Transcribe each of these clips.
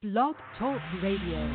Blog Talk Radio.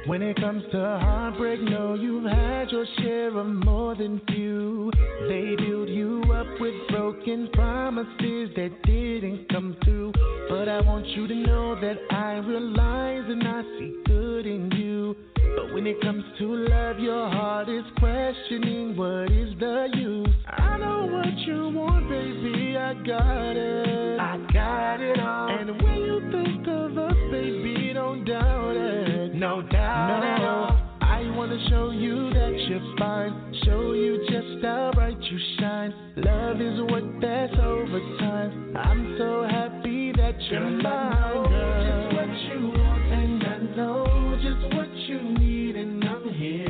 When it comes to heartbreak, know you've had your share of more than few. They build you up with broken promises that didn't come through. But I want you to know that I realize and I see good in you. But when it comes to love, your heart is questioning what is the use. I know what you want, baby, I got it. I got it all. And when you think of us, baby, don't doubt it. No doubt at all. I wanna show you that you're fine. Show you just how bright you shine. Love is work that's over time. I'm so happy that you're mine. I know just what you want, and I know just what you need, and I'm here,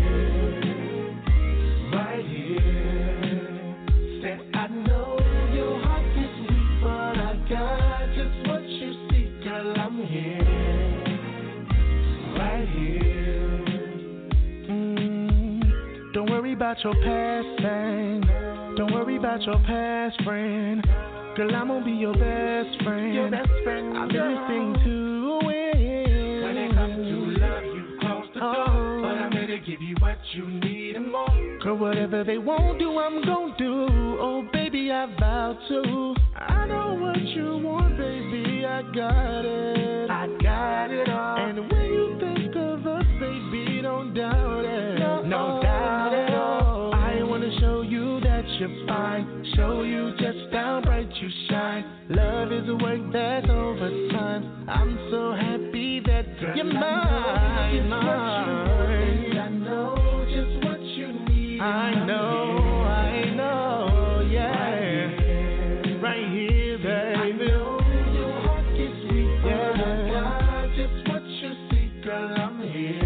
right here. Said I know your heart is weak, but I got just what you seek, girl. I'm here, right here. Don't worry about your past thing. Don't worry about your past friend. Girl, I'm gonna be your best friend. Your best friend. I'm listening to win. When it comes to love, you close the door. But I'm here to give you what you need and more. Girl, whatever they won't do, I'm gonna do. Oh, baby, I vow to. I know what you want, baby, I got it. I got it all. And when you think of us, baby, don't doubt it. No doubt at all. I wanna show you that you're fine. Show you just how bright you shine. Love is a work that's over time. I'm so happy that you're mine. I know just what you need. I know, yeah. Right here, baby. I know your heart gets weak, but I got just what you seek, girl. I'm here,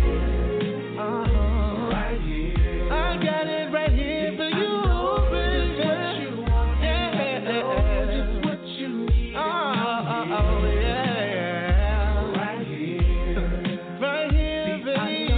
right here. I got it right here for you, baby. Just what you want, yeah. I know just what you need. Oh, yeah. Right here, baby.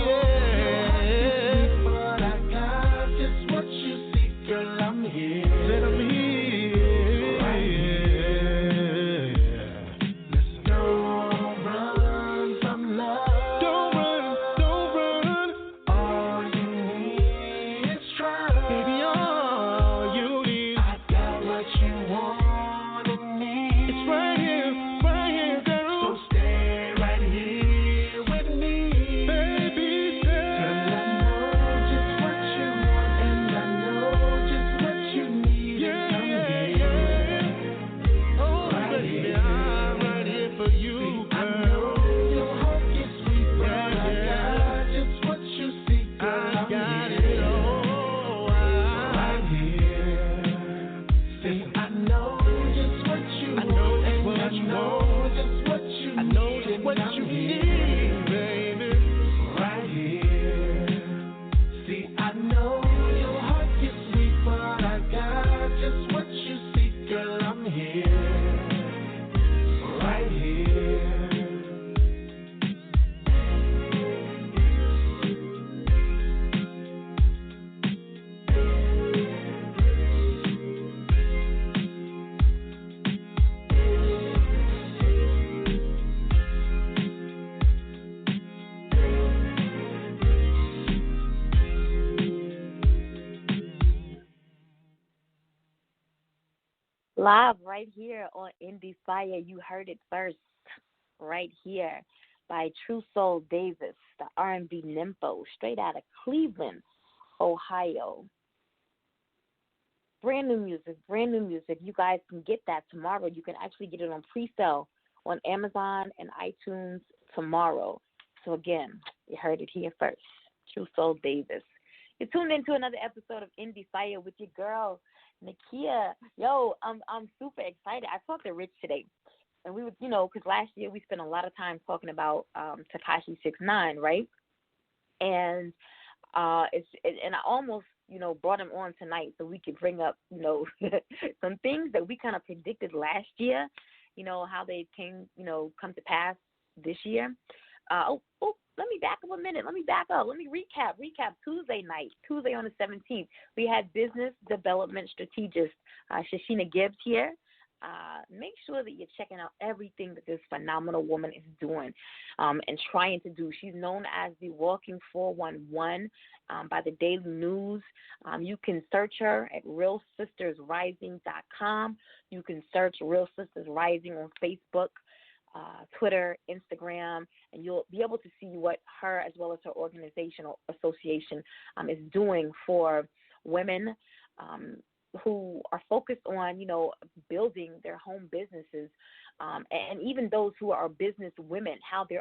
Live right here on Endie Fiya. You heard it first right here by True Soul Davis, the R&B nympho, straight out of Cleveland, Ohio. Brand new music, brand new music. You guys can get that tomorrow. You can actually get it on pre-sale on Amazon and iTunes tomorrow. So again, you heard it here first. True Soul Davis. You're tuned into another episode of Endie Fiya with your girl, Nakia. Yo, I'm super excited. I talked to Rich today, and we were, because last year we spent a lot of time talking about Tekashi 6ix9ine, right? And and I almost brought him on tonight so we could bring up some things that we kind of predicted last year, how they come to pass this year. Let me back up a minute. Let me back up. Let me recap. Tuesday night, Tuesday on the 17th, we had business development strategist Shashina Gibbs here. Make sure that you're checking out everything that this phenomenal woman is doing and trying to do. She's known as the Walking 411 by the Daily News. You can search her at realsistersrising.com. You can search Real Sisters Rising on Facebook, Twitter, Instagram, and you'll be able to see what her as well as her organizational association is doing for women who are focused on, building their home businesses, and even those who are business women, how they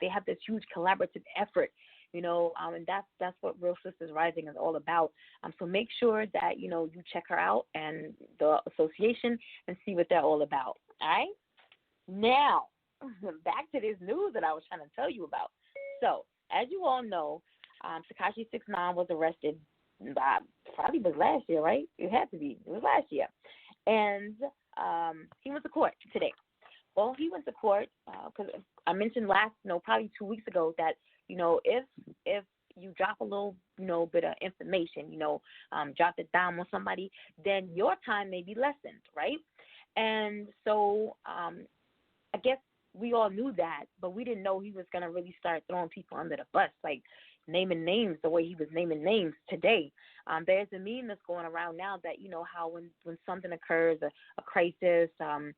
have this huge collaborative effort, and that's what Real Sisters Rising is all about. So make sure that, you check her out and the association and see what they're all about. All right? Now, back to this news that I was trying to tell you about. So, as you all know, Tekashi 6ix9ine was arrested probably was last year, right? It had to be. It was last year. And he went to court today. Well, he went to court because I mentioned probably 2 weeks ago that, if you drop a little, bit of information, drop the dime on somebody, then your time may be lessened, right? And so I guess we all knew that, but we didn't know he was going to really start throwing people under the bus, like naming names the way he was naming names today. There's a meme that's going around now that, how when something occurs, a crisis, a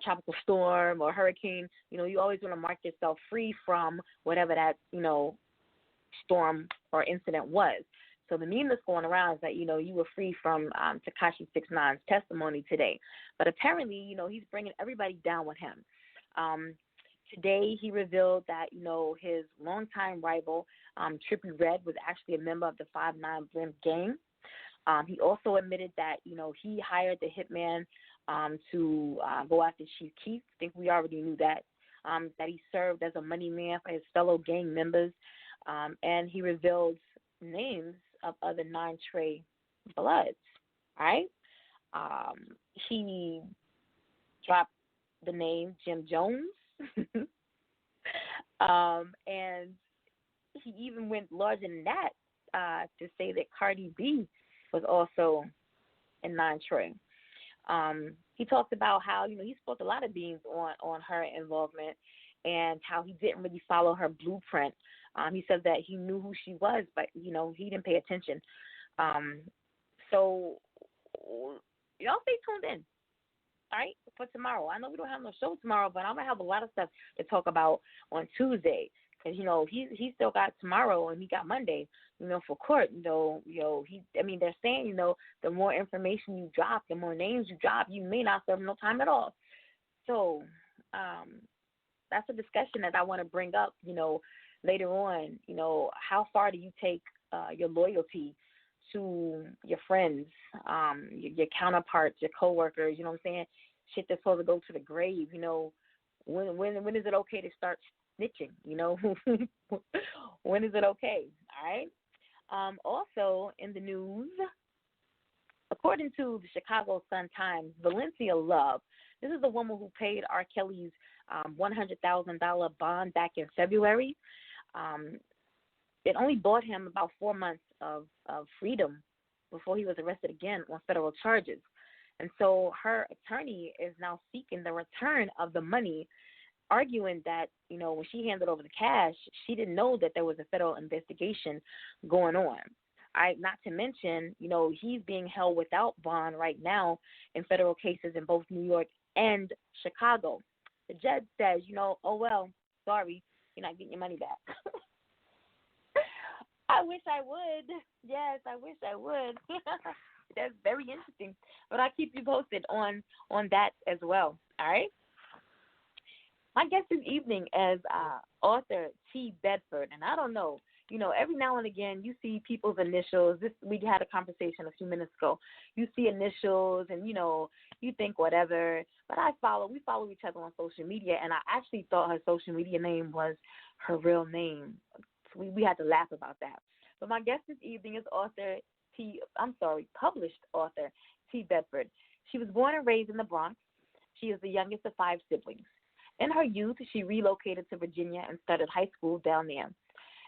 tropical storm or hurricane, you always want to mark yourself free from whatever that, storm or incident was. So the meme that's going around is that, you were free from Tekashi 6ix9ine's testimony today. But apparently, he's bringing everybody down with him. Today he revealed that, his longtime rival, Trippie Redd, was actually a member of the 5'9" Blimp gang. He also admitted that, he hired the hitman to go after Chief Keef. I think we already knew that. That he served as a money man for his fellow gang members. And he revealed names of other 9 Trey Bloods, right? He dropped the name Jim Jones. And he even went larger than that to say that Cardi B was also in 9 Trey. He talked about how, he spoke a lot of beans on her involvement and how he didn't really follow her blueprint. He said that he knew who she was, but, he didn't pay attention. So y'all stay tuned in, all right, for tomorrow. I know we don't have no show tomorrow, but I'm going to have a lot of stuff to talk about on Tuesday. Because, he still got tomorrow and he got Monday, for court. They're saying, the more information you drop, the more names you drop, you may not serve no time at all. So that's a discussion that I want to bring up, later on. How far do you take your loyalty to your friends, your counterparts, your coworkers, you know what I'm saying? Shit that's supposed to go to the grave, when is it okay to start snitching, when is it okay, all right? Also in the news, according to the Chicago Sun-Times, Valencia Love, this is the woman who paid R. Kelly's $100,000 bond back in February. It only bought him about 4 months of freedom before he was arrested again on federal charges. And so her attorney is now seeking the return of the money, arguing that, when she handed over the cash, she didn't know that there was a federal investigation going on. I not to mention, he's being held without bond right now in federal cases in both New York and Chicago. The judge says, oh well, sorry, you're not getting your money back. I wish I would. Yes, I wish I would. That's very interesting. But I'll keep you posted on that as well. All right? My guest this evening is author T.Bedford. And I don't know, every now and again you see people's initials. We had a conversation a few minutes ago. You see initials and, you think whatever. But we follow each other on social media, and I actually thought her social media name was her real name. We had to laugh about that. But my guest this evening is published author T.Bedford. She was born and raised in the Bronx. She is the youngest of 5 siblings. In her youth, she relocated to Virginia and started high school down there.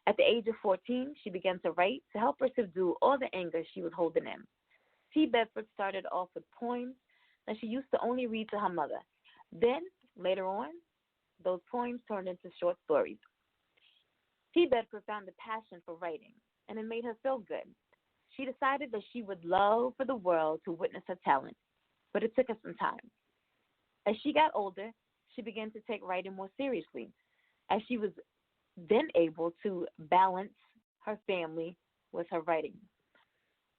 At the age of 14, she began to write to help her subdue all the anger she was holding in. T.Bedford started off with poems that she used to only read to her mother. Then, later on, those poems turned into short stories. T.Bedford found a passion for writing, and it made her feel good. She decided that she would love for the world to witness her talent, but it took her some time. As she got older, she began to take writing more seriously, as she was then able to balance her family with her writing.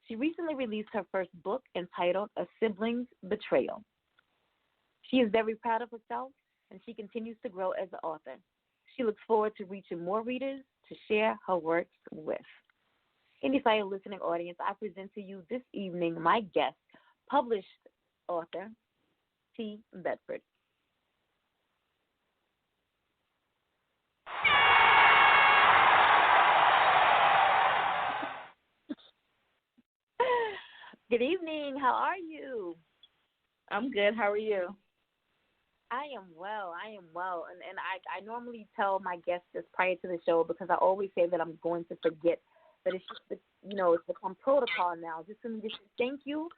She recently released her first book entitled A Siblings Betrayal. She is very proud of herself, and she continues to grow as an author. She looks forward to reaching more readers to share her works with. Endie Fiya listening audience, I present to you this evening my guest, published author T.Bedford. Good evening. How are you? I'm good. How are you? I am well. And I normally tell my guests this prior to the show because I always say that I'm going to forget. But it's just, it's become protocol now. Just for me to say thank you.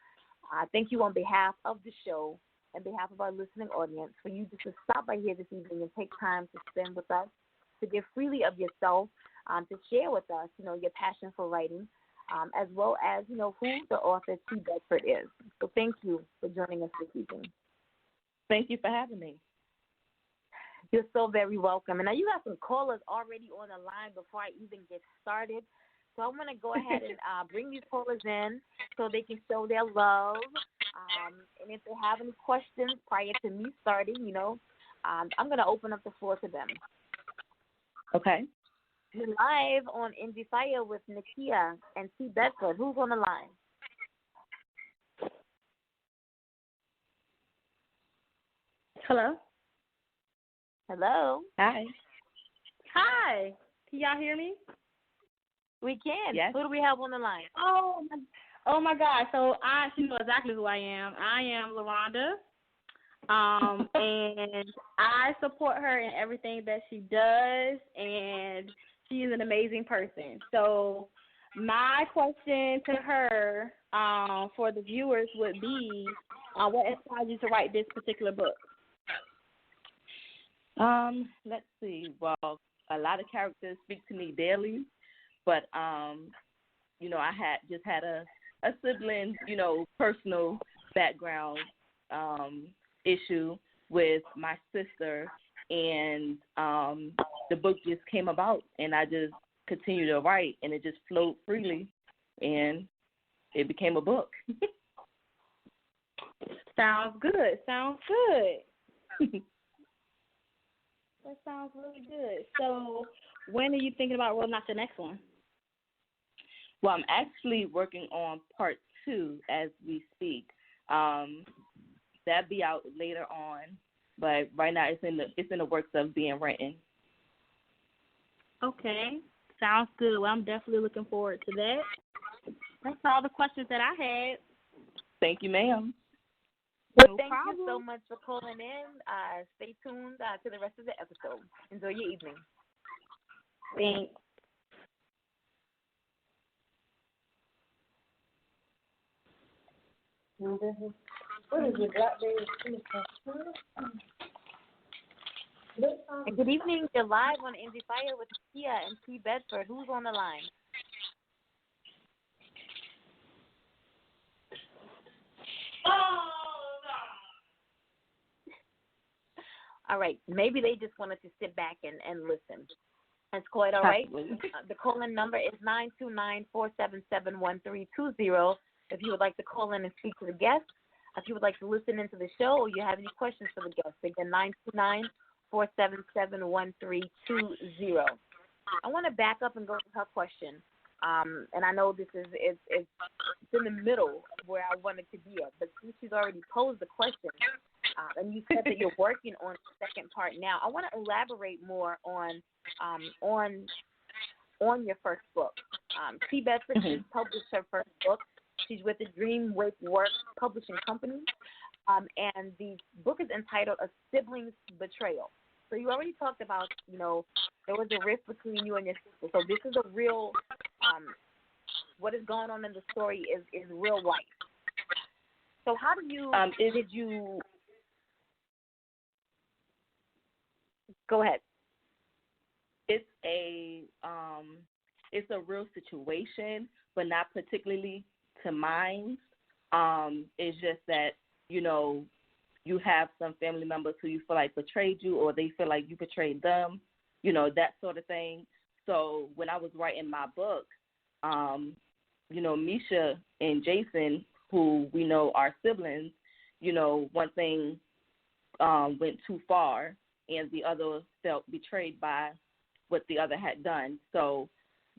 Thank you on behalf of the show, on behalf of our listening audience, for you just to stop by here this evening and take time to spend with us, to give freely of yourself, to share with us, your passion for writing, as well as, who the author T.Bedford is. So thank you for joining us this evening. Thank you for having me. You're so very welcome. And now you have some callers already on the line before I even get started. So I'm going to go ahead and bring these callers in so they can show their love. And if they have any questions prior to me starting, I'm going to open up the floor to them. Okay. You're live on Endie Fiya with Nakia and T.Bedford. Who's on the line? Hello. Hello. Hi. Hi. Can y'all hear me? We can. Yes. Who do we have on the line? Oh my God. So she know exactly who I am. I am LaRonda. And I support her in everything that she does, and she is an amazing person. So my question to her for the viewers would be, what inspired you to write this particular book? Let's see. Well, a lot of characters speak to me daily, but I had a sibling, personal background issue with my sister, and the book just came about, and I just continued to write, and it just flowed freely, and it became a book. Sounds good. That sounds really good. So when are you thinking about rolling out the next one? Well, I'm actually working on part 2 as we speak. That'll be out later on, but right now it's in the works of being written. Okay, sounds good. Well, I'm definitely looking forward to that. That's all the questions that I had. Thank you, ma'am. Well, thank you so much for calling in. Stay tuned to the rest of the episode. Enjoy your evening. Thanks. What is it, Blackberry? And good evening. You're live on Endie Fiya with Nakia and T.Bedford. Who's on the line? All right. Maybe they just wanted to sit back and listen. That's quite all right. The call-in number is 929-477-1320. If you would like to call in and speak to the guest, if you would like to listen into the show, or you have any questions for the guest, again, 929-477-1320. I want to back up and go to her question. And I know this is it's in the middle of where I wanted to be at, but since she's already posed the question, and you said that you're working on the second part now, I want to elaborate more on your first book. T.Bedford just published her first book. She's with the Dream Wake Work Publishing Company, and the book is entitled A Siblings Betrayal. So you already talked about, there was a rift between you and your sister. So this is a real, what is going on in the story is real life. So how do you, did you, go ahead. It's a real situation, but not particularly to mine. It's just that, you have some family members who you feel like betrayed you, or they feel like you betrayed them, that sort of thing. So when I was writing my book, Misha and Jason, who we know are siblings, one thing went too far, and the other felt betrayed by what the other had done. So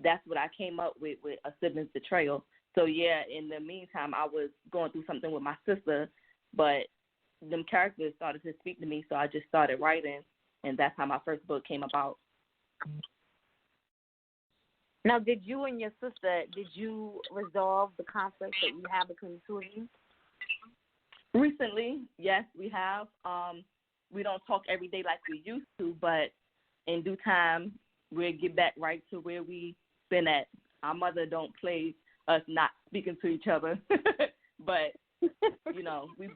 that's what I came up with A Siblings Betrayal. So, yeah, in the meantime, I was going through something with my sister, but them characters started to speak to me, so I just started writing, and that's how my first book came about. Now, did you and your sister, resolve the conflict that you have between the two of you? Recently, yes, we have. We don't talk every day like we used to, but in due time, we'll get back right to where we've been at. Our mother don't play us not speaking to each other, but we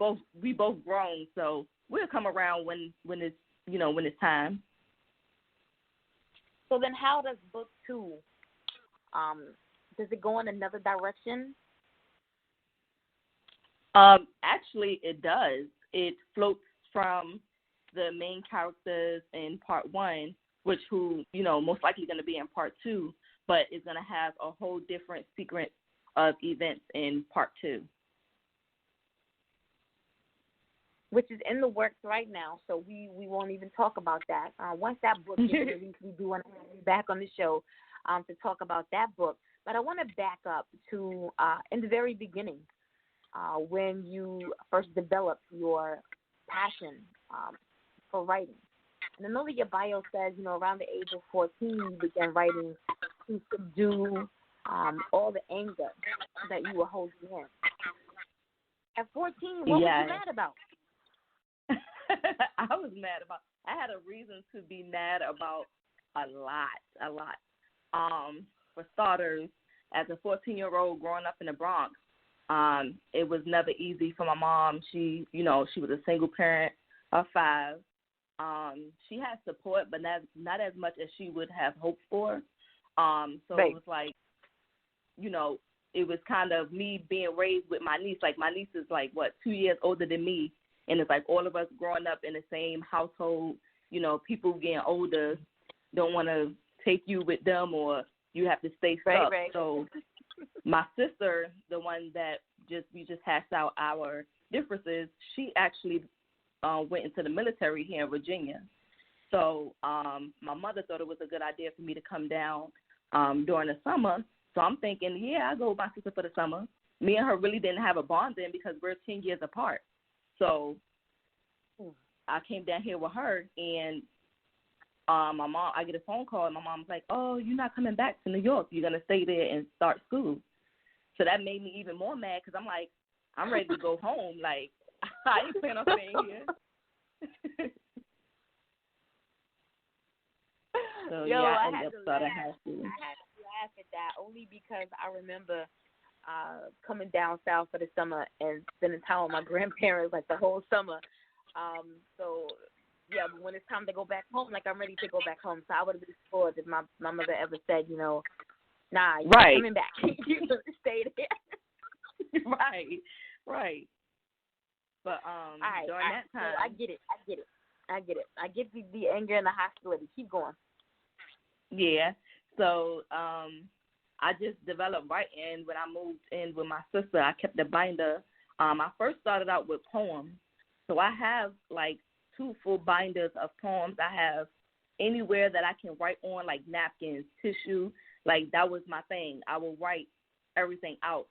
both grown, so we'll come around when it's when it's time. So then, how does book 2? Does it go in another direction? Actually, it does. It floats from the main characters in part 1, which most likely going to be in part 2, but it's going to have a whole different sequence of events in part 2. Which is in the works right now, so we won't even talk about that. Once that book gets released, we do want to have you back on the show to talk about that book. But I want to back up to in the very beginning, when you first developed your passion for writing. And I know that your bio says, around the age of 14, you began writing to subdue all the anger that you were holding in. At 14, what was you mad about? I had a reason to be mad about a lot. For starters, as a 14-year-old growing up in the Bronx, it was never easy for my mom. She was a single parent of 5. She had support, but not as much as she would have hoped for. So right. It was like, it was kind of me being raised with my niece. Like, my niece is 2 years older than me. And it's like all of us growing up in the same household, people getting older don't want to take you with them, or you have to stay stuck. Right. So my sister, the one that we just hashed out our differences, she actually went into the military here in Virginia. So my mother thought it was a good idea for me to come down during the summer. So I'm thinking, I'll go with my sister for the summer. Me and her really didn't have a bond then because we're 10 years apart. So I came down here with her, and my mom, I get a phone call, and my mom's like, "Oh, you're not coming back to New York. You're going to stay there and start school." So that made me even more mad because I'm like, I'm ready to go home. Like, I ain't planning on staying here. So, I ended up starting high school. I had to laugh at that only because I remember coming down south for the summer and spending time with my grandparents the whole summer. But when it's time to go back home, I'm ready to go back home. So I would have been spoiled if my mother ever said, nah, you're coming back. You're going to stay there. Right. But during that time, so I get it. I get the anger and the hostility. Keep going. Yeah. So I just developed writing when I moved in with my sister. I kept a binder. I first started out with poems. So I have like 2 full binders of poems. I have anywhere that I can write on, like napkins, tissue. Like that was my thing. I will write everything out.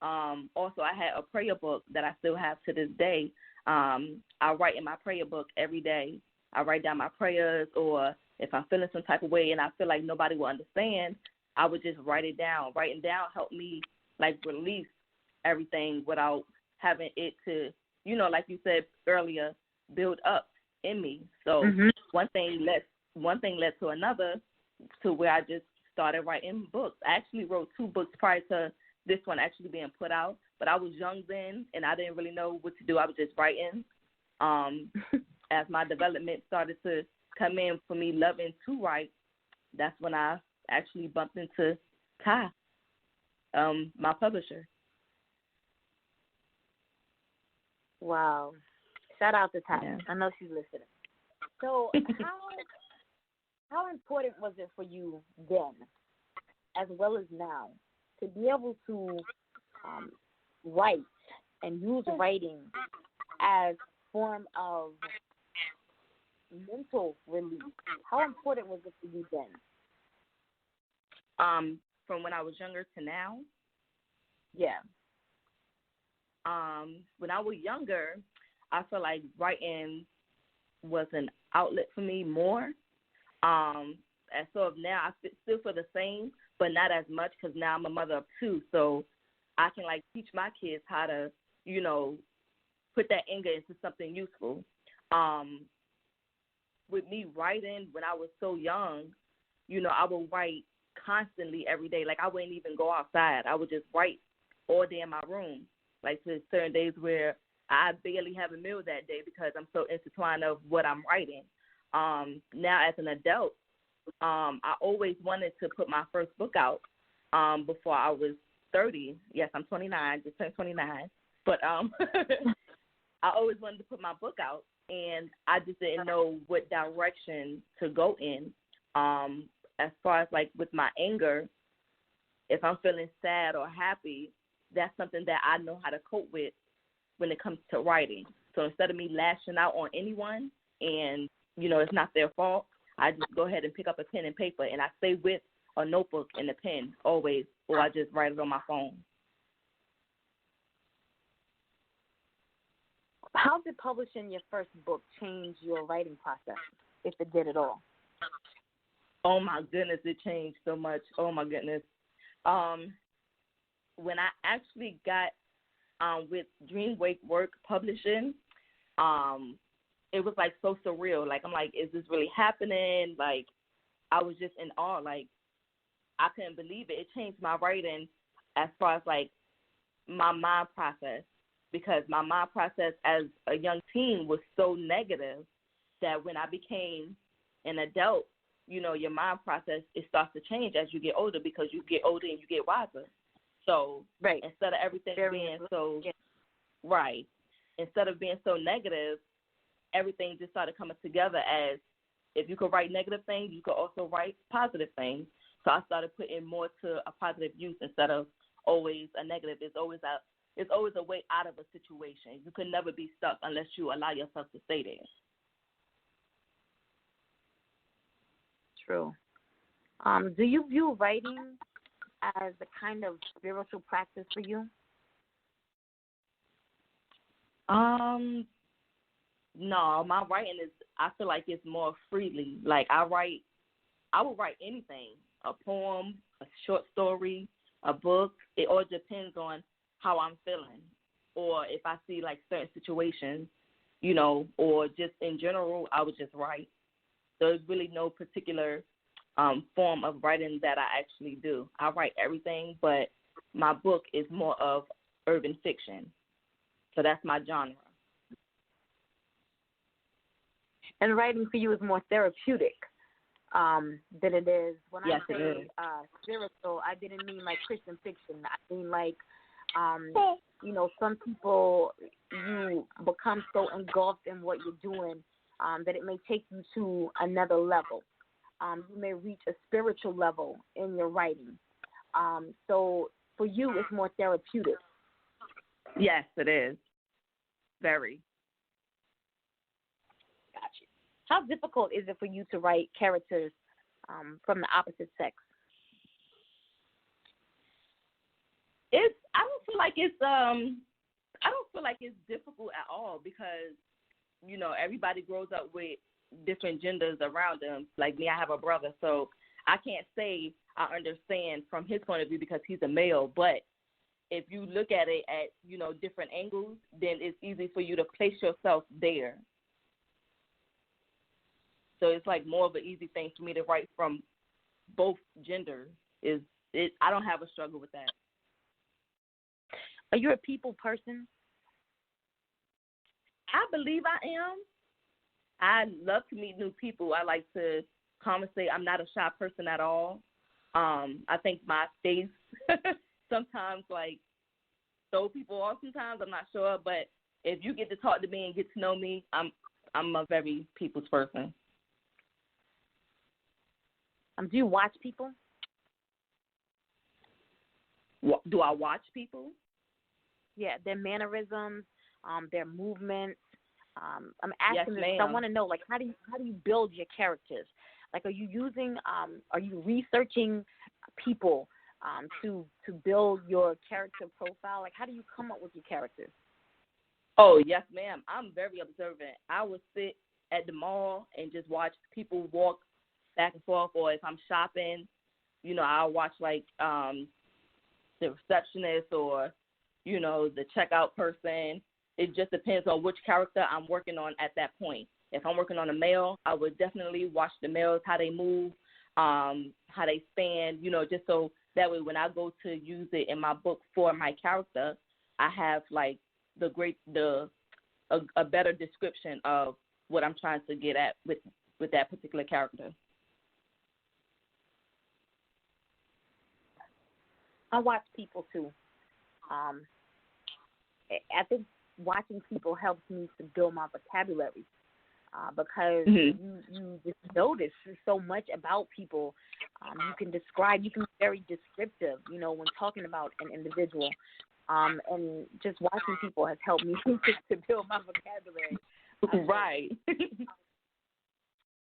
Also, I had a prayer book that I still have to this day. I write in my prayer book every day. I write down my prayers, or if I'm feeling some type of way and I feel like nobody will understand, I would just write it down. Writing down helped me, like, release everything without having it to, you know, like you said earlier, build up in me. So one thing led to another, to where I just started writing books. I actually wrote 2 books prior to this one actually being put out, but I was young then, and I didn't really know what to do. I was just writing. As my development started to come in for me loving to write, that's when I actually bumped into Ty, my publisher. Wow. Shout out to Ty. Yeah. I know she's listening. So how important was it for you then, as well as now, to be able to write and use writing as a form of mental relief? How important was it for you then? From when I was younger to now? Yeah. When I was younger, I feel like writing was an outlet for me more. And so of now, I still feel the same, but not as much, because now I'm a mother of 2, so I can, like, teach my kids how to, you know, put that anger into something useful. With me writing, when I was so young, you know, I would write constantly every day. Like, I wouldn't even go outside. I would just write all day in my room. Like, to certain days where I barely have a meal that day because I'm so intertwined of what I'm writing. Now, as an adult, I always wanted to put my first book out before I was 30. Yes, I'm 29, just turned 29. But I always wanted to put my book out, and I just didn't know what direction to go in. As far as, like, with my anger, if I'm feeling sad or happy, that's something that I know how to cope with when it comes to writing. So instead of me lashing out on anyone and, you know, it's not their fault, I just go ahead and pick up a pen and paper, and I stay with a notebook and a pen always, or I just write it on my phone. How did publishing your first book change your writing process, if it did at all? Oh, my goodness, it changed so much. Oh, my goodness. When I actually got with Dreamwake Work Publishing, it was, like, so surreal. Like, I'm like, is this really happening? Like, I was just in awe. Like, I couldn't believe it. It changed my writing as far as, like, my mind process, because my mind process as a young teen was so negative that when I became an adult, you know, your mind process, it starts to change as you get older, because you get older and you get wiser. So right. Instead of everything being so, right, instead of being so negative, everything just started coming together as, if you could write negative things, you could also write positive things. So I started putting more to a positive use instead of always a negative. It's always a way out of a situation. You can never be stuck unless you allow yourself to stay there. True. Do you view writing as a kind of spiritual practice for you? No, my writing is, I feel like it's more freely. Like, I would write anything, a poem, a short story, a book. It all depends on how I'm feeling, or if I see, like, certain situations, you know, or just in general, I would just write. There's really no particular form of writing that I actually do. I write everything, but my book is more of urban fiction. So that's my genre. And writing for you is more therapeutic than it is. When Yes, I say spiritual, I didn't mean like Christian fiction. I mean like Some people, you become so engulfed in what you're doing that it may take you to another level. You may reach a spiritual level in your writing. So for you, it's more therapeutic. Yes, it is. Very. Gotcha. How difficult is it for you to write characters from the opposite sex? I don't feel like it's difficult at all because, everybody grows up with different genders around them. Like me, I have a brother, so I can't say I understand from his point of view because he's a male, but if you look at it at, different angles, then it's easy for you to place yourself there. So it's like more of an easy thing for me to write from both genders. I don't have a struggle with that. Are you a people person? I believe I am. I love to meet new people. I like to conversate. I'm not a shy person at all. I think my face sometimes throw people off sometimes. I'm not sure. But if you get to talk to me and get to know me, I'm a very people's person. Do you watch people? Do I watch people? Yeah, their mannerisms, their movements. I'm asking yes, this because I want to know, how do you build your characters? Are you researching people to build your character profile? How do you come up with your characters? Oh, yes, ma'am. I'm very observant. I would sit at the mall and just watch people walk back and forth, or if I'm shopping, I'll watch the receptionist or the checkout person. It just depends on which character I'm working on at that point. If I'm working on a male, I would definitely watch the males, how they move, how they stand, just so that way when I go to use it in my book for my character, I have a better description of what I'm trying to get at with that particular character. I watch people too. I think watching people helps me to build my vocabulary because you just notice so much about people. You can describe, you can be very descriptive, when talking about an individual. And just watching people has helped me to build my vocabulary. Right.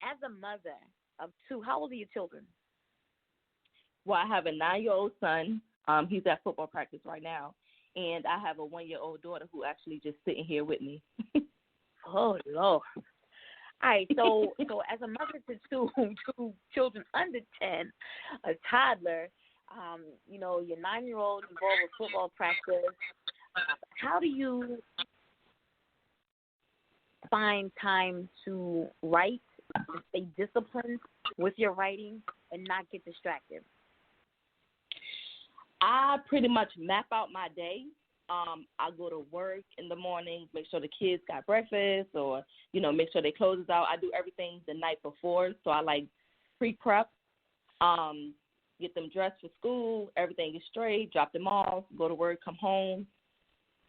As a mother of two, how old are your children? Well, I have a 9-year-old son. He's at football practice right now. And I have a 1-year-old daughter who actually just sitting here with me. Oh, Lord. All right, so as a mother to two children under 10, a toddler, your 9-year-old involved with football practice, how do you find time to write, to stay disciplined with your writing, and not get distracted? I pretty much map out my day. I go to work in the morning, make sure the kids got breakfast or, make sure their clothes is out. I do everything the night before, so I pre-prep, get them dressed for school, everything is straight, drop them off, go to work, come home,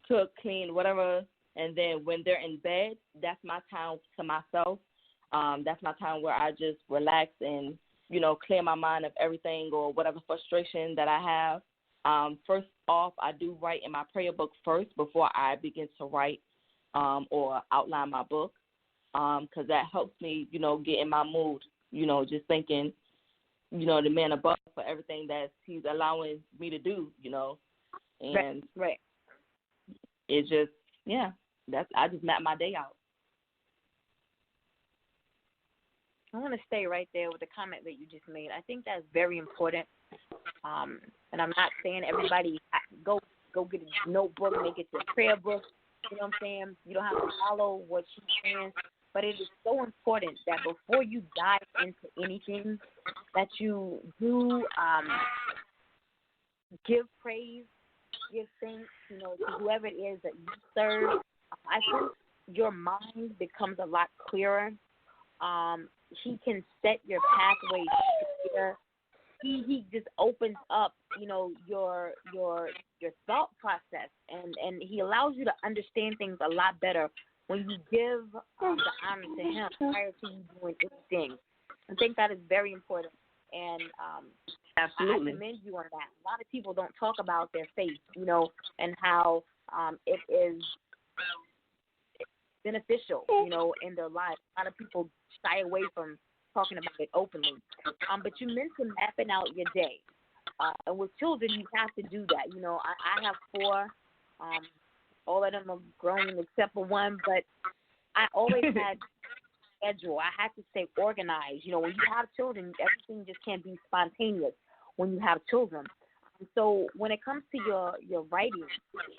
cook, clean, whatever. And then when they're in bed, that's my time to myself. That's my time where I just relax and, clear my mind of everything or whatever frustration that I have. First off, I do write in my prayer book first before I begin to write or outline my book because that helps me, get in my mood, just thinking, the man above for everything that he's allowing me to do, and right. It's just, I just map my day out. I want to stay right there with the comment that you just made. I think that's very important. And I'm not saying everybody go get a notebook, make it your prayer book. You know what I'm saying? You don't have to follow what she's saying. But it is so important that before you dive into anything, that you do give praise, give thanks, to whoever it is that you serve. I think your mind becomes a lot clearer. He can set your pathway straighter he just opens up, your thought process, and he allows you to understand things a lot better when you give the honor to him prior to you doing anything. I think that is very important, and absolutely, I commend you on that. A lot of people don't talk about their faith, and how it is beneficial, in their lives. A lot of people shy away from talking about it openly. But you mentioned mapping out your day. And with children, you have to do that. I have 4. All of them are grown except for one, but I always had schedule. I had to stay organized. When you have children, everything just can't be spontaneous when you have children. So when it comes to your writing,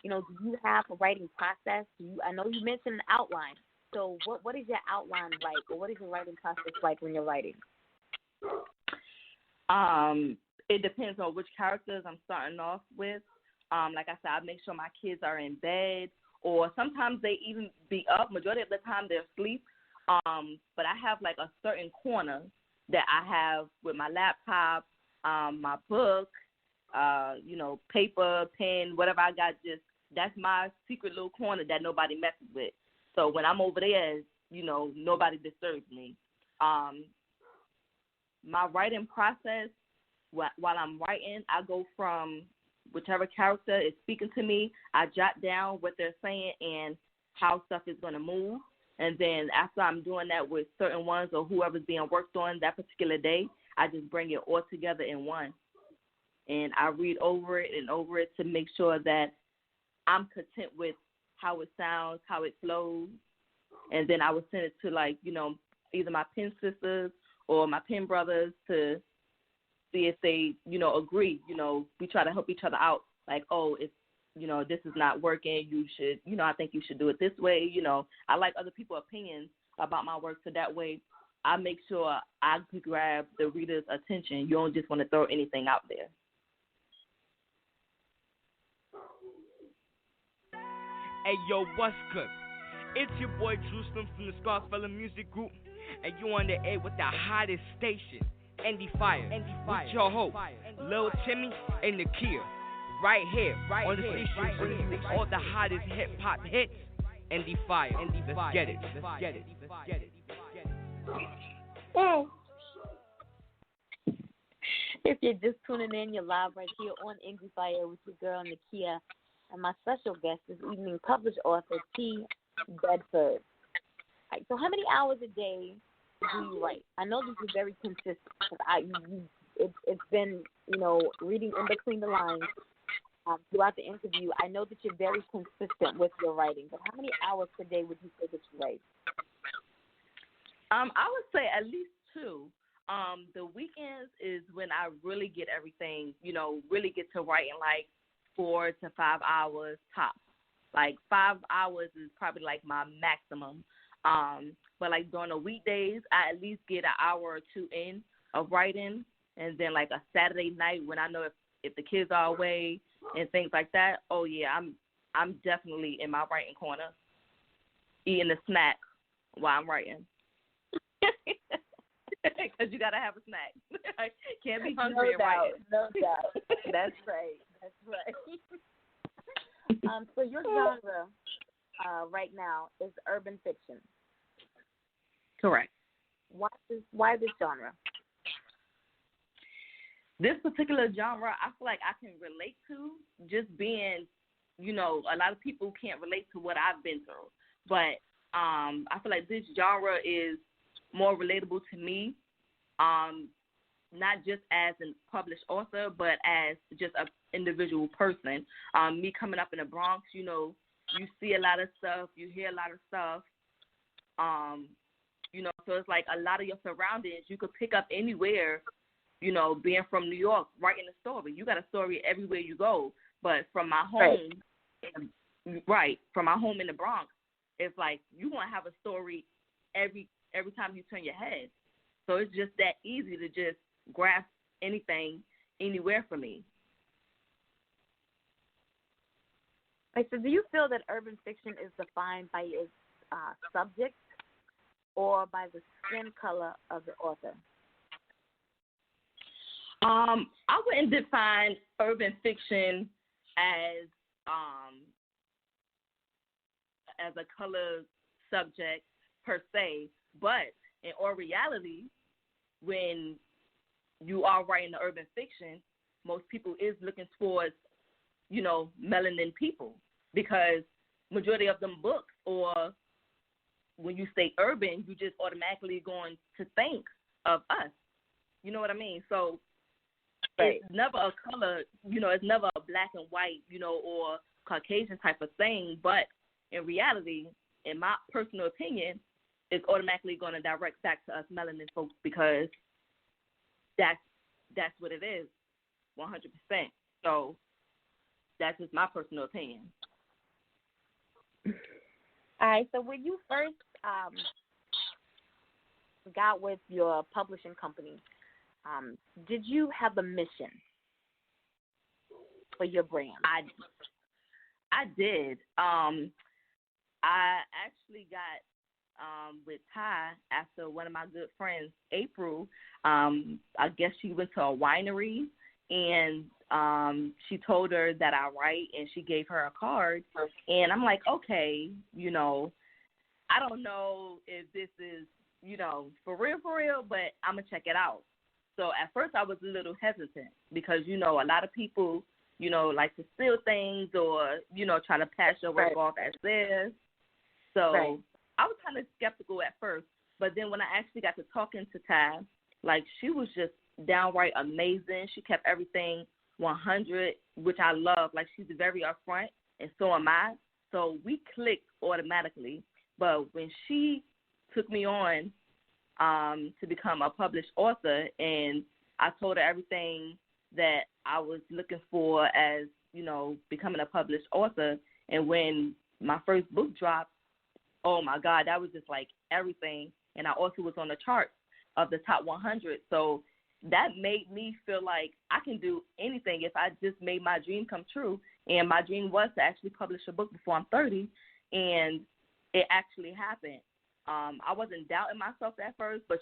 do you have a writing process? I know you mentioned an outline. So what is your outline like, or what is your writing process like when you're writing? It depends on which characters I'm starting off with. Like I said, I make sure my kids are in bed, or sometimes they even be up. Majority of the time they're asleep. But I have like a certain corner that I have with my laptop, my book, paper, pen, whatever I got. Just that's my secret little corner that nobody messes with. So when I'm over there, nobody disturbs me. My writing process, while I'm writing, I go from whichever character is speaking to me, I jot down what they're saying and how stuff is going to move. And then after I'm doing that with certain ones or whoever's being worked on that particular day, I just bring it all together in one. And I read over it and over it to make sure that I'm content with how it sounds, how it flows. And then I would send it to, either my pen sisters or my pen brothers to see if they, agree. We try to help each other out. Like, oh, if, this is not working, you should, I think you should do it this way. I like other people's opinions about my work, so that way I make sure I can grab the reader's attention. You don't just want to throw anything out there. Hey, yo, what's good? It's your boy Jerusalem from the Scarfella Music Group, and you on the air with the hottest station, Endie Fiya, with your host, Lil Timmy and Nakia, right here on the station bringing all the hottest hip-hop hits, Endie Fiya. Let's get it. If you're just tuning in, you're live right here on Endie Fiya with your girl Nakia, and my special guest this evening, published author T.Bedford. Right, so how many hours a day do you write? I know this is very consistent. It's been, reading in between the lines throughout the interview. I know that you're very consistent with your writing, but how many hours per day would you say that you write? I would say at least 2. The weekends is when I really get everything, really get to writing like 4 to 5 hours top. Like 5 hours is probably like my maximum. But like during the weekdays, I at least get an hour or 2 in of writing. And then like a Saturday night when I know if the kids are away and things like that, oh yeah, I'm definitely in my writing corner, eating a snack while I'm writing. Because you gotta have a snack. Can't be hungry and writing. No doubt. That's right. So your genre right now is urban fiction. Correct. Why this genre? This particular genre, I feel like I can relate to, just being, a lot of people can't relate to what I've been through. But I feel like this genre is more relatable to me, not just as a published author, but as just an individual person. Me coming up in the Bronx, you see a lot of stuff, you hear a lot of stuff, so it's like a lot of your surroundings you could pick up anywhere, being from New York, writing a story. You got a story everywhere you go. But from my home, from my home in the Bronx, it's like you want to have a story every time you turn your head. So it's just that easy to just grasp anything anywhere for me. So do you feel that urban fiction is defined by its subject or by the skin color of the author? I wouldn't define urban fiction as a color subject per se, but in all reality, when you are writing the urban fiction, most people is looking towards, melanin people, because majority of them books, or when you say urban, you just automatically going to think of us. You know what I mean? So It's never a color, it's never a black and white, or Caucasian type of thing. But in reality, in my personal opinion, it's automatically going to direct back to us melanin folks, because that's what it is, 100%. So that's just my personal opinion. All right. So when you first got with your publishing company, did you have a mission for your brand? I did. I actually got with Ty after one of my good friends, April. I guess she went to a winery, and she told her that I write, and she gave her a card. And I'm like, okay, I don't know if this is, for real, but I'm going to check it out. So at first I was a little hesitant because, a lot of people, like to steal things or, try to pass your work off as theirs. So I was kind of skeptical at first. But then when I actually got to talking to Ty, like, she was just downright amazing. She kept everything 100, which I love. Like, she's very upfront, and so am I. So we clicked automatically. But when she took me on to become a published author, and I told her everything that I was looking for as, becoming a published author, and when my first book dropped, oh, my God, that was just like everything. And I also was on the charts of the top 100. So that made me feel like I can do anything if I just made my dream come true. And my dream was to actually publish a book before I'm 30, and it actually happened. I wasn't doubting myself at first, but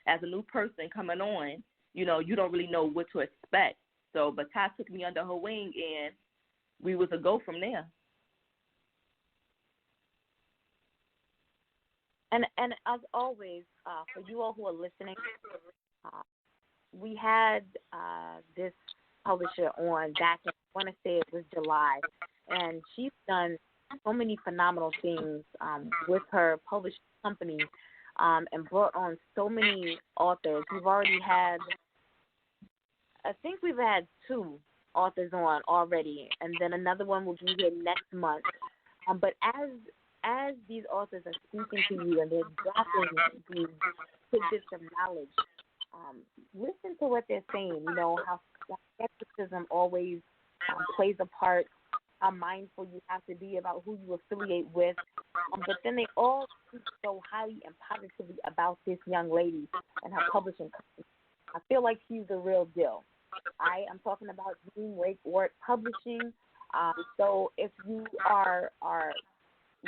as a new person coming on, you don't really know what to expect. So, but Ty took me under her wing, and we was a go from there. And as always, for you all who are listening, we had this publisher on back in, I want to say it was July, and she's done so many phenomenal things with her publishing company, and brought on so many authors. We've already had, I think we've had 2 authors on already, and then another one will be here next month. But as these authors are speaking to you and they're dropping these tidbits of knowledge, listen to what they're saying. How skepticism always plays a part, how mindful you have to be about who you affiliate with. But then they all speak so highly and positively about this young lady and her publishing company. I feel like she's the real deal. I'm talking about Jean Wake Ward Publishing. So if you are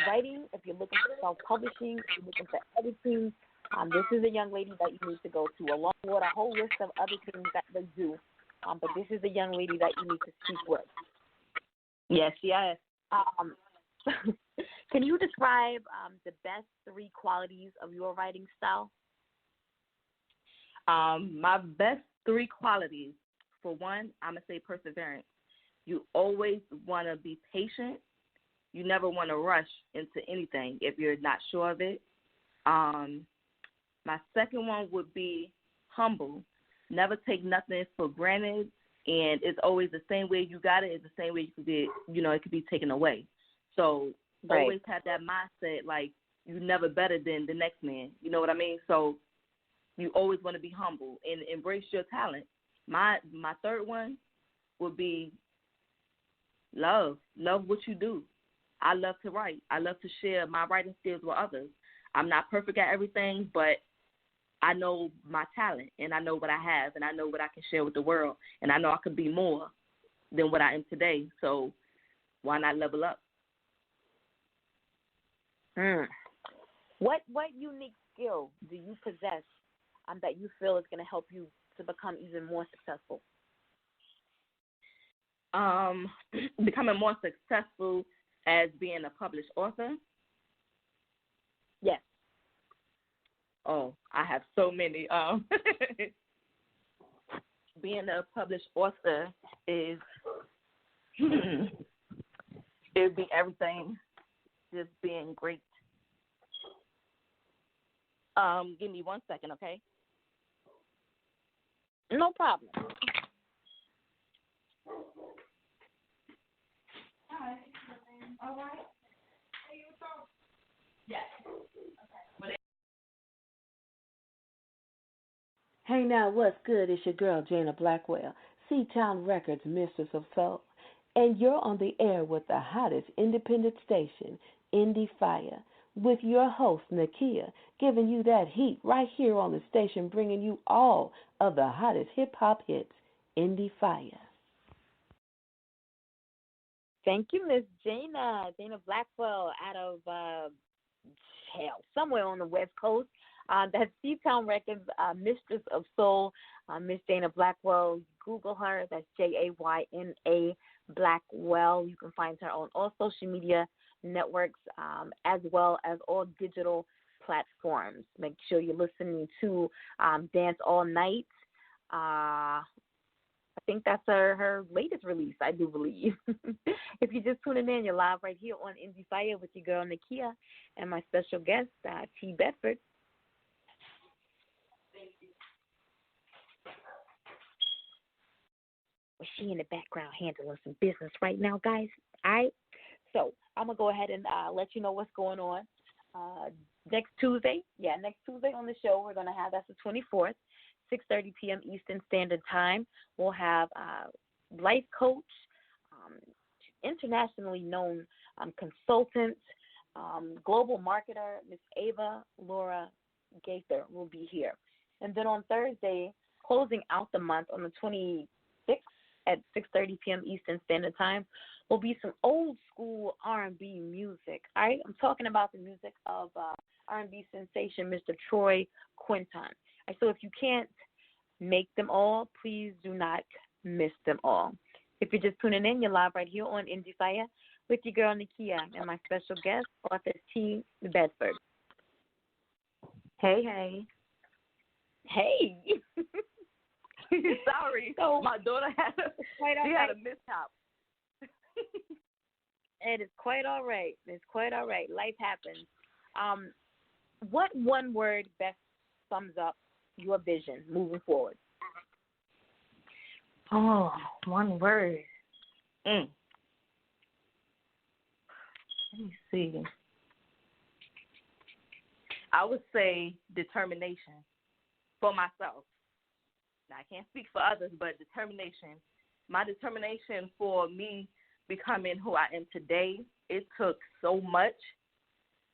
writing, if you're looking for self-publishing, if you're looking for editing, this is a young lady that you need to go to, along with a whole list of other things that they do. But this is a young lady that you need to speak with. Yes, yes. Can you describe the best 3 qualities of your writing style? My best 3 qualities. For one, I'm going to say perseverance. You always want to be patient. You never want to rush into anything if you're not sure of it. My second one would be humble. Never take nothing for granted, and it's always the same way you got it is the same way you could be, it could be taken away. So always have that mindset, like you're never better than the next man. You know what I mean? So you always want to be humble and embrace your talent. My third one would be love. Love what you do. I love to write. I love to share my writing skills with others. I'm not perfect at everything, but I know my talent, and I know what I have, and I know what I can share with the world, and I know I could be more than what I am today. So why not level up? What unique skill do you possess that you feel is going to help you to become even more successful? Becoming more successful as being a published author? Yes. Oh, I have so many. Being a published author is it'd be everything, just being great. Give me 1 second, okay? No problem. All right. Yes. Hey now, what's good? It's your girl, Jana Blackwell, C-Town Records, Mistress of Soul. And you're on the air with the hottest independent station, Endie Fiya, with your host, Nakia, giving you that heat right here on the station, bringing you all of the hottest hip-hop hits, Endie Fiya. Thank you, Miss Jana Blackwell, out of somewhere on the West Coast. That's C-Town Records, Mistress of Soul, Miss Jana Blackwell. Google her. That's Jayna Blackwell. You can find her on all social media networks, as well as all digital platforms. Make sure you're listening to Dance All Night. I think that's her latest release, I do believe. If you're just tuning in, you're live right here on Endie Fiya with your girl Nakia and my special guest, T.Bedford. Well, she in the background handling some business right now, guys. All right? So I'm going to go ahead and let you know what's going on. Next Tuesday on the show, we're going to have, that's the 24th, 6:30 p.m. Eastern Standard Time. We'll have life coach, internationally known consultant, global marketer, Miss Ava Laura Gaither will be here. And then on Thursday, closing out the month on the 26th at 6:30 p.m. Eastern Standard Time, will be some old school R&B music. All right? I'm talking about the music of R&B sensation, Mr. Troy Quinton. So if you can't make them all, please do not miss them all. If you're just tuning in, you're live right here on Endie Fiya with your girl Nakia and my special guest, author T.Bedford. Hey. Sorry. So, my daughter had a mishap. It is quite all right. It's quite all right. Life happens. What one word best sums up your vision moving forward? Oh, one word. Let me see. I would say determination for myself. Now, I can't speak for others, but determination. My determination for me becoming who I am today, it took so much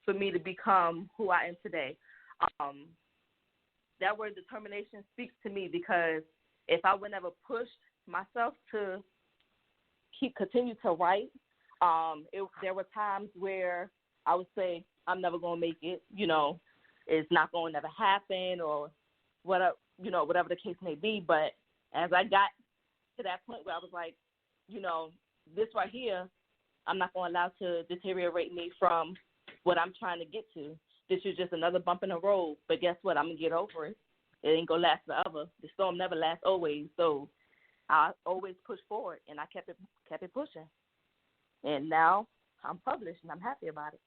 for me to become who I am today. That word determination speaks to me because if I would never push myself to continue to write, there were times where I would say, I'm never going to make it, it's not going to never happen or whatever the case may be. But as I got to that point where I was like, this right here, I'm not going to allow to deteriorate me from what I'm trying to get to. This is just another bump in the road. But guess what? I'm going to get over it. It ain't going to last forever. The storm never lasts always. So I always push forward, and I kept it pushing. And now I'm published, and I'm happy about it.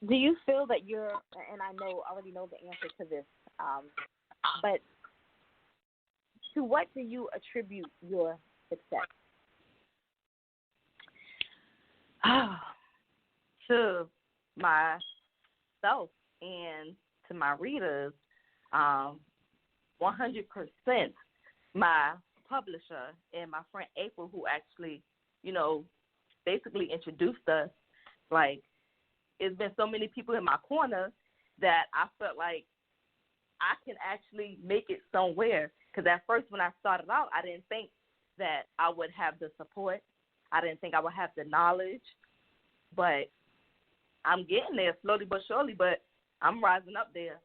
Do you feel that you're, and I already know the answer to this, but to what do you attribute your success? To myself and to my readers, 100% my publisher and my friend April, who actually, basically introduced us. Like, it's been so many people in my corner that I felt like I can actually make it somewhere. Because at first when I started out, I didn't think that I would have the support. I didn't think I would have the knowledge. But I'm getting there slowly but surely, but I'm rising up there,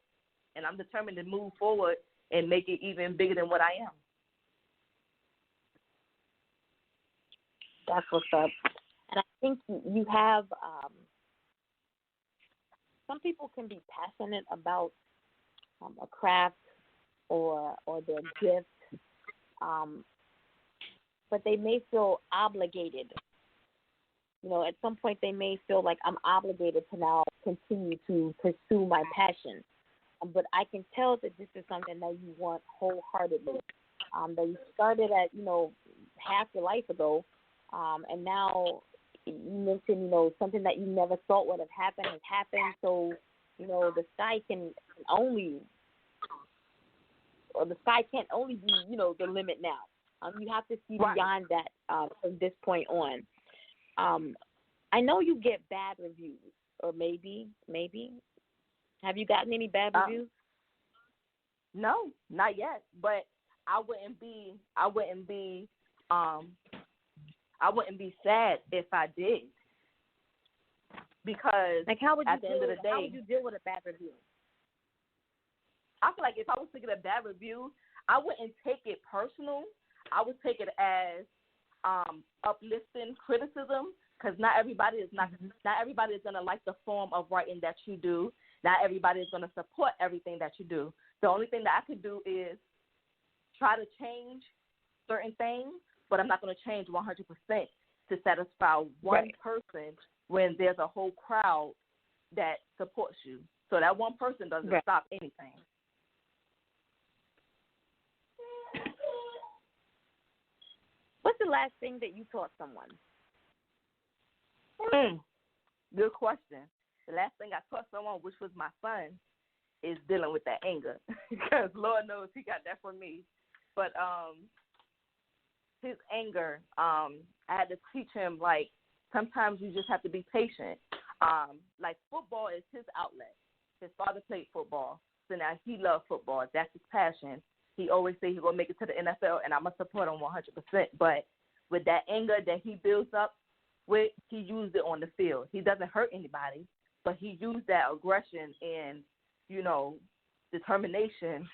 and I'm determined to move forward and make it even bigger than what I am. That's what's up. And I think you have some people can be passionate about a craft or their gift, but they may feel obligated. You know, at some point they may feel like I'm obligated to now continue to pursue my passion. But I can tell that this is something that you want wholeheartedly. That you started at, half your life ago, and now you mentioned, something that you never thought would have happened has happened. So, the sky can't only be, the limit now. You have to see beyond that from this point on. I know you get bad reviews, or maybe. Have you gotten any bad reviews? No, not yet. But I wouldn't be sad if I did, because how would you at the end of the day, how would you deal with a bad review? I feel like if I was to get a bad review, I wouldn't take it personal. I would take it as uplifting criticism, because not everybody is going to like the form of writing that you do. Not everybody is going to support everything that you do. The only thing that I could do is try to change certain things, but I'm not going to change 100% to satisfy one person when there's a whole crowd that supports you. So that one person doesn't stop anything. What's the last thing that you taught someone? Good question. The last thing I taught someone, which was my son, is dealing with that anger. Because Lord knows he got that from me. But his anger, I had to teach him, like, sometimes you just have to be patient. Like, football is his outlet. His father played football, so now he loves football. That's his passion. He always say he's going to make it to the NFL, and I'm going to support him 100%. But with that anger that he builds up with, he used it on the field. He doesn't hurt anybody, but he used that aggression and, determination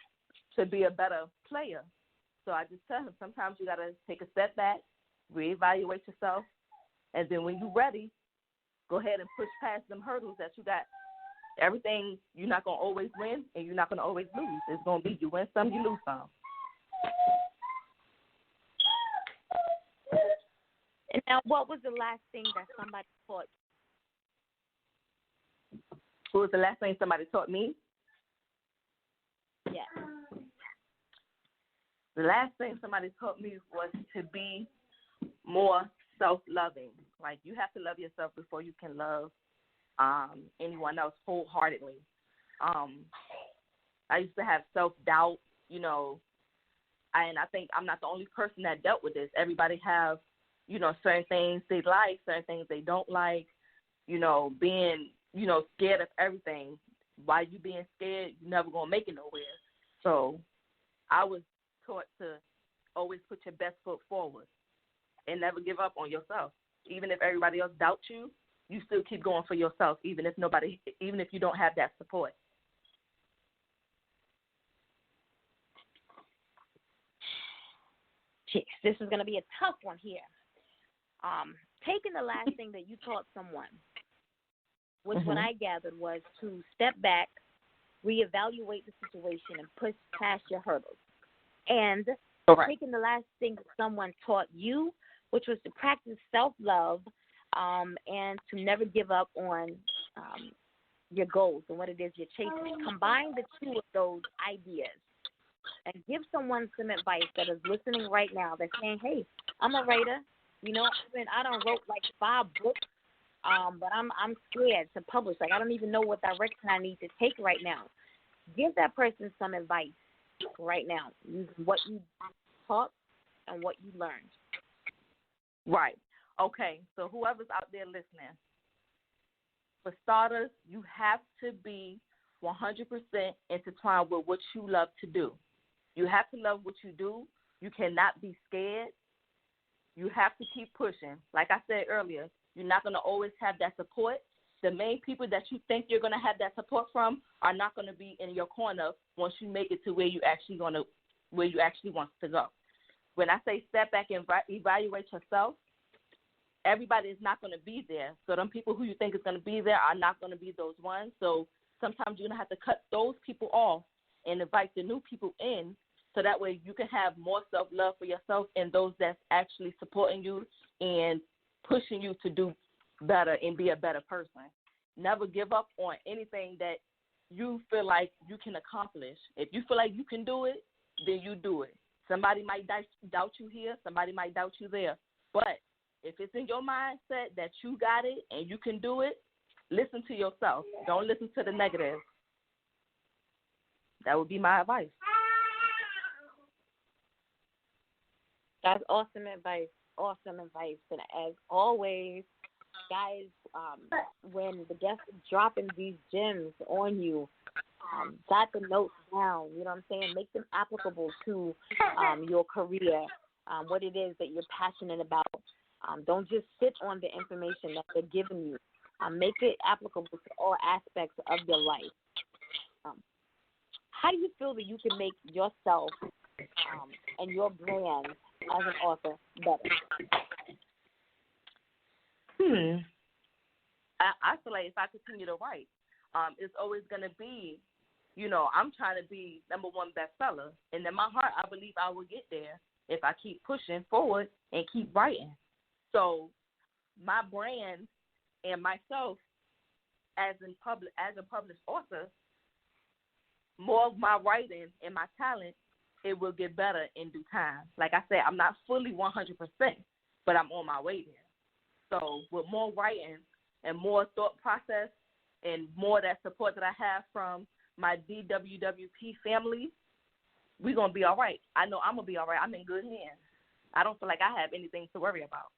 to be a better player. So I just tell him sometimes you got to take a step back, reevaluate yourself, and then when you're ready, go ahead and push past them hurdles that you got. Everything, you're not going to always win, and you're not going to always lose. It's going to be you win some, you lose some. And now, what was the last thing that somebody taught you? What was the last thing somebody taught me? Yeah. The last thing somebody taught me was to be more self-loving. Like, you have to love yourself before you can love anyone else wholeheartedly. I used to have self-doubt, and I think I'm not the only person that dealt with this. Everybody have, certain things they like, certain things they don't like, being, scared of everything. While you being scared, you're never going to make it nowhere. So I was taught to always put your best foot forward and never give up on yourself. Even if everybody else doubts you, you still keep going for yourself, even if you don't have that support. Jeez, this is going to be a tough one here. Taking the last thing that you taught someone, which what I gathered was to step back, reevaluate the situation, and push past your hurdles. And taking the last thing that someone taught you, which was to practice self-love, and to never give up on your goals and what it is you're chasing. Combine the two of those ideas and give someone some advice that is listening right now that's saying, hey, I'm a writer. I done wrote like 5 books, but I'm scared to publish. Like, I don't even know what direction I need to take right now. Give that person some advice right now, using what you taught and what you learned. Right. Okay, so whoever's out there listening, for starters, you have to be 100% intertwined with what you love to do. You have to love what you do. You cannot be scared. You have to keep pushing. Like I said earlier, you're not going to always have that support, the main people that you think you're going to have that support from are not going to be in your corner once you make it to where you actually want to go. When I say step back and evaluate yourself, everybody is not going to be there. So them people who you think is going to be there are not going to be those ones. So sometimes you're going to have to cut those people off and invite the new people in, so that way you can have more self-love for yourself and those that's actually supporting you and pushing you to do better and be a better person. Never give up on anything that you feel like you can accomplish. If you feel like you can do it, then you do it. Somebody might doubt you here, somebody might doubt you there. But if it's in your mindset that you got it and you can do it, listen to yourself. Don't listen to the negative. That would be my advice. That's awesome advice. Awesome advice. And as always, guys, when the guests are dropping these gems on you, jot the notes down. You know what I'm saying? Make them applicable to your career, what it is that you're passionate about. Don't just sit on the information that they're giving you. Make it applicable to all aspects of your life. How do you feel that you can make yourself and your brand as an author better? I feel like if I continue to write, it's always going to be, I'm trying to be number one bestseller. And in my heart, I believe I will get there if I keep pushing forward and keep writing. So my brand and myself as a published author, more of my writing and my talent, it will get better in due time. Like I said, I'm not fully 100%, but I'm on my way there. So with more writing and more thought process and more that support that I have from my DWWP family, we're going to be all right. I know I'm going to be all right. I'm in good hands. I don't feel like I have anything to worry about.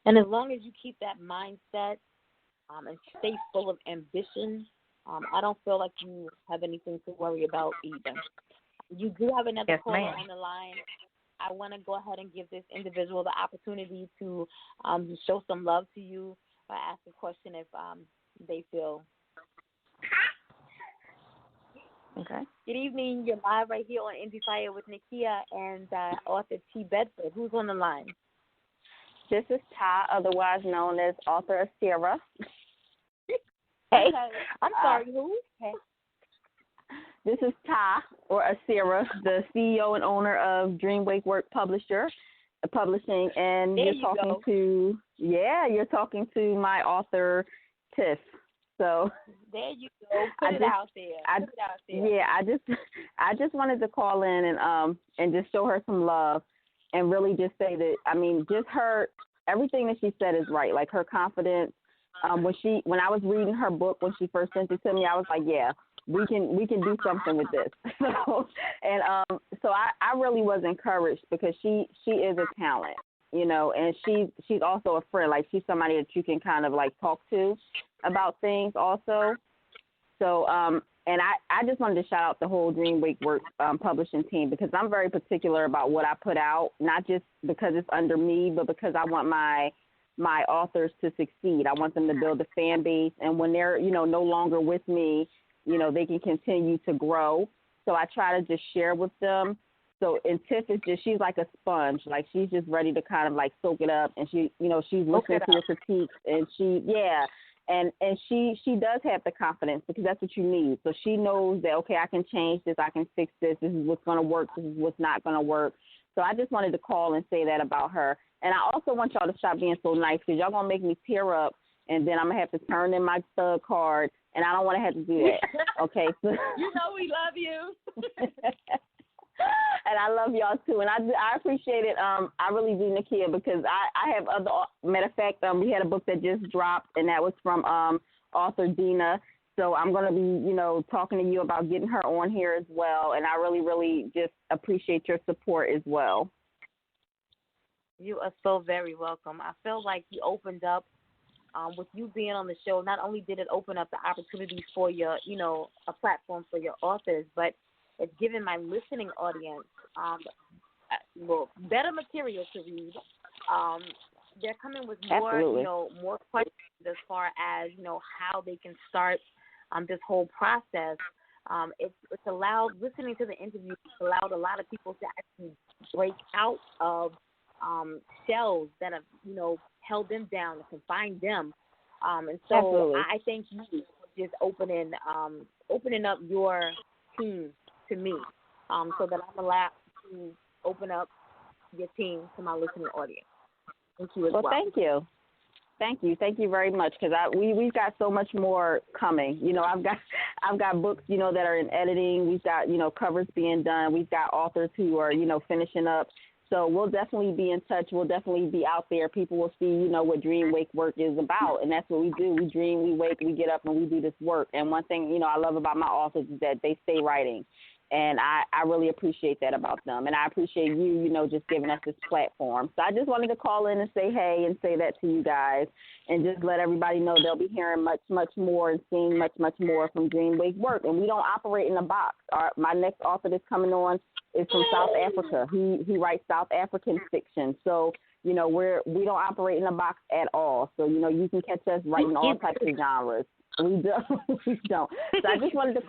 And as long as you keep that mindset and stay full of ambition, I don't feel like you have anything to worry about either. You do have another caller on the line. I want to go ahead and give this individual the opportunity to show some love to you or ask a question if they feel. Okay. Good evening. You're live right here on Endie Fiya with Nakia and author T.Bedford. Who's on the line? This is Ty, otherwise known as author Asira. Hey, I'm sorry, who? Hey. This is Ty, or Asira, the CEO and owner of Dreamwake Work Publishing, and you're talking to my author, Tiff. So there you go. Put it out there. Yeah, I just wanted to call in and just show her some love, and really just say that, I mean, just her, everything that she said is right. Like her confidence. When I was reading her book when she first sent it to me, I was like, yeah, we can do something with this. So I really was encouraged because she is a talent, and she's also a friend. Like she's somebody that you can kind of like talk to about things also. So and I just wanted to shout out the whole Dreamwake Work publishing team, because I'm very particular about what I put out, not just because it's under me, but because I want my authors to succeed. I want them to build a fan base, and when they're, no longer with me, they can continue to grow. So I try to just share with them. So, and Tiff is she's like a sponge. Like she's just ready to kind of like soak it up, and she's listening to your critiques, and she does have the confidence, because that's what you need. So she knows that, okay, I can change this, I can fix this, this is what's going to work, this is what's not going to work. So I just wanted to call and say that about her. And I also want y'all to stop being so nice, because y'all going to make me tear up, and then I'm going to have to turn in my thug card, and I don't want to have to do that. Okay? So, we love you. And I love y'all, too. And I appreciate it. I really do, Nakia, because I have other – matter of fact, we had a book that just dropped, and that was from author Dina. So I'm going to be, talking to you about getting her on here as well. And I really, really just appreciate your support as well. You are so very welcome. I feel like you opened up, with you being on the show, not only did it open up the opportunities for your, a platform for your authors, but it's given my listening audience, better material to read, they're coming with more, Absolutely. more questions as far as, how they can start this whole process. It's allowed, listening to the interview, it's allowed a lot of people to actually break out of shells that have, held them down and confined them. And so Absolutely. I thank you for just opening up your team to me, so that I'm allowed to open up your team to my listening audience. Thank you as well. Thank you. Thank you very much, because we've got so much more coming. I've got books, that are in editing. We've got, covers being done. We've got authors who are, finishing up. So we'll definitely be in touch. We'll definitely be out there. People will see, what Dream Wake Work is about, and that's what we do. We dream, we wake, we get up, and we do this work. And one thing, I love about my authors is that they stay writing. And I really appreciate that about them. And I appreciate you, just giving us this platform. So I just wanted to call in and say hey and say that to you guys, and just let everybody know they'll be hearing much, much more and seeing much, much more from Dream Wake Work. And we don't operate in a box. My next author that's coming on is from South Africa. He writes South African fiction. So, we don't operate in a box at all. So, you can catch us writing all types of genres. We don't. We don't. So I just wanted to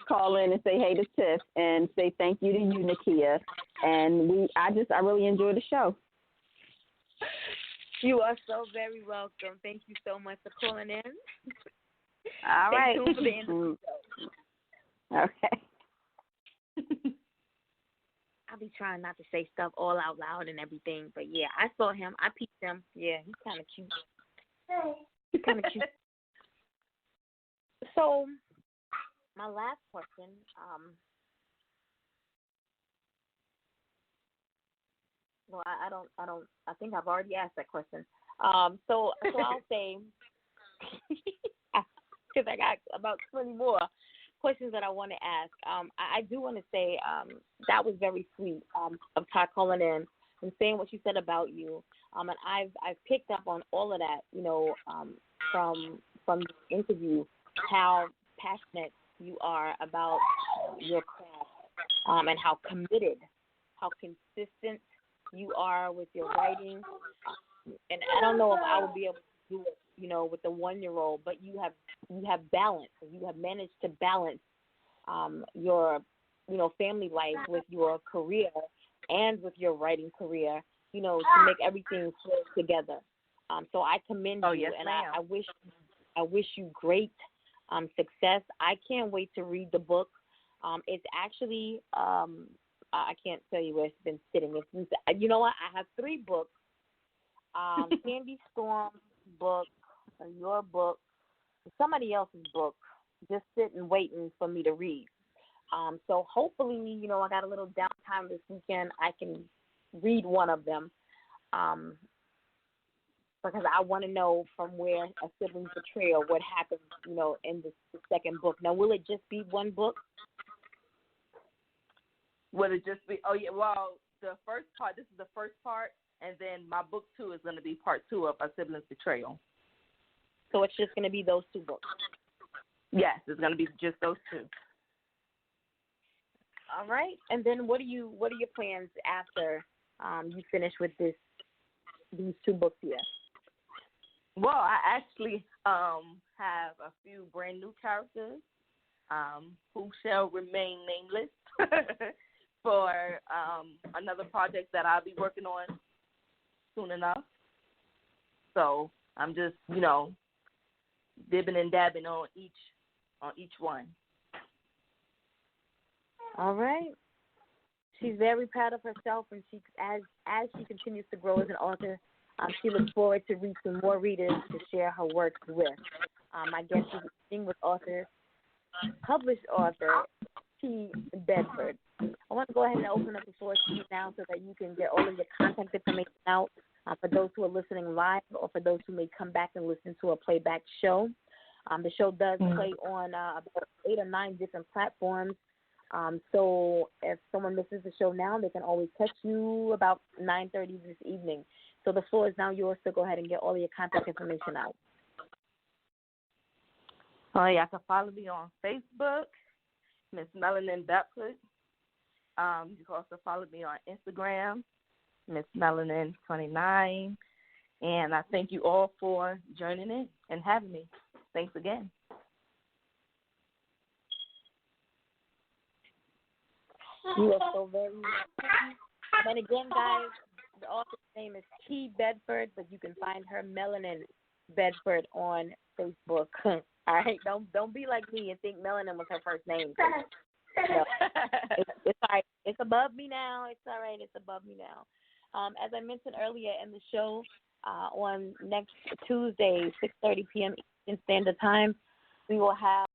call in and say hey to Tiff and say thank you to you, Nakia. And I really enjoyed the show. You are so very welcome. Thank you so much for calling in. All right. Stay tuned for the end of the show. Okay. I'll be trying not to say stuff all out loud and everything, but yeah, I saw him. I peeped him. Yeah, he's kind of cute. He's kind of cute. So, my last question, I think I've already asked that question. So I'll say, because I got about 20 more questions that I want to ask. I do want to say that was very sweet of Ty calling in and saying what you said about you. And I've picked up on all of that, from the interview, how passionate you are about your craft, and how committed, how consistent you are with your writing. And I don't know if I would be able to do it, with the 1-year-old, but you have balance. You have managed to balance your, family life with your career and with your writing career, to make everything flow together. So I commend you, yes, and ma'am. I wish you great success. I can't wait to read the book. It's actually, I can't tell you where it's been sitting. You know what? I have 3 books. Candy Storm's book, your book, somebody else's book, just sitting waiting for me to read. So hopefully, I got a little downtime this weekend. I can read one of them. Because I want to know from where a Siblings Betrayal, what happens, in the second book. Now, will it just be 1 book? Will it just be? Oh yeah. Well, the first part. This is the first part, and then my book 2 is going to be part 2 of A Siblings Betrayal. So it's just going to be those 2 books. Yes, it's going to be just those 2. All right. And then what are your plans after you finish with these 2 books here? Well, I actually have a few brand new characters who shall remain nameless for another project that I'll be working on soon enough. So I'm just, dibbing and dabbing on each one. All right. She's very proud of herself, and she as she continues to grow as an author, she looks forward to reaching more readers to share her work with. I guess she's speaking with published author T.Bedford. I want to go ahead and open up the floor to you now so that you can get all of your contact information out for those who are listening live or for those who may come back and listen to a playback show. The show does play on about 8 or 9 different platforms. So if someone misses the show now, they can always catch you about 9:30 this evening. So the floor is now yours to go ahead and get all of your contact information out. Oh, yeah, you can follow me on Facebook, Miss Melanin Bedford. You can also follow me on Instagram, Miss Melanin29. And I thank you all for joining in and having me. Thanks again. You are so very welcome. And again, guys, the author's name is T.Bedford, but you can find her Melanin Bedford on Facebook. All right, don't be like me and think Melanin was her first name. No. It's all right. It's above me now. It's all right. It's above me now. As I mentioned earlier in the show, on next Tuesday, 6:30 p.m. Eastern Standard Time, we will have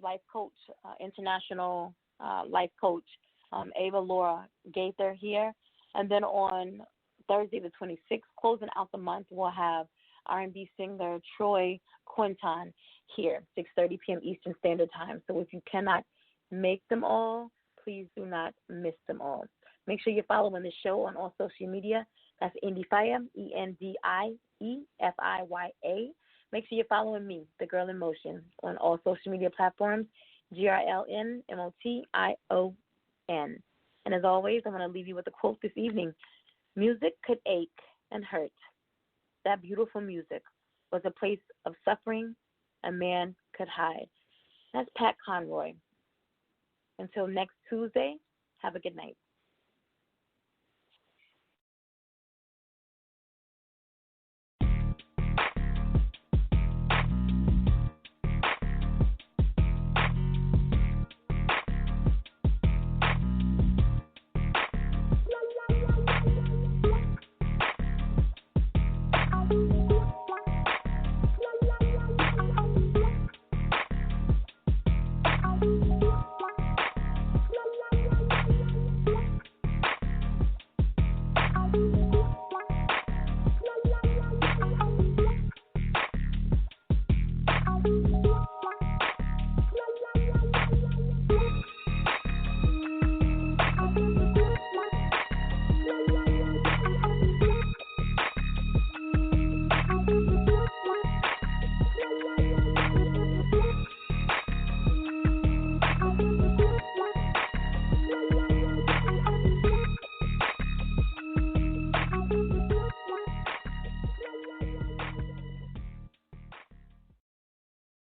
life coach, international life coach, Ava Laura Gaither here. And then on Thursday the 26th, closing out the month, we'll have R&B singer Troy Quinton here, 6:30 p.m. Eastern Standard Time. So if you cannot make them all, please do not miss them all. Make sure you're following the show on all social media. That's Endie Fiya, ENDIEFIYA. Make sure you're following me, The Girl in Motion, on all social media platforms, GRLNMOTION. And as always, I want to leave you with a quote this evening. Music could ache and hurt. That beautiful music was a place of suffering a man could hide. That's Pat Conroy. Until next Tuesday, have a good night.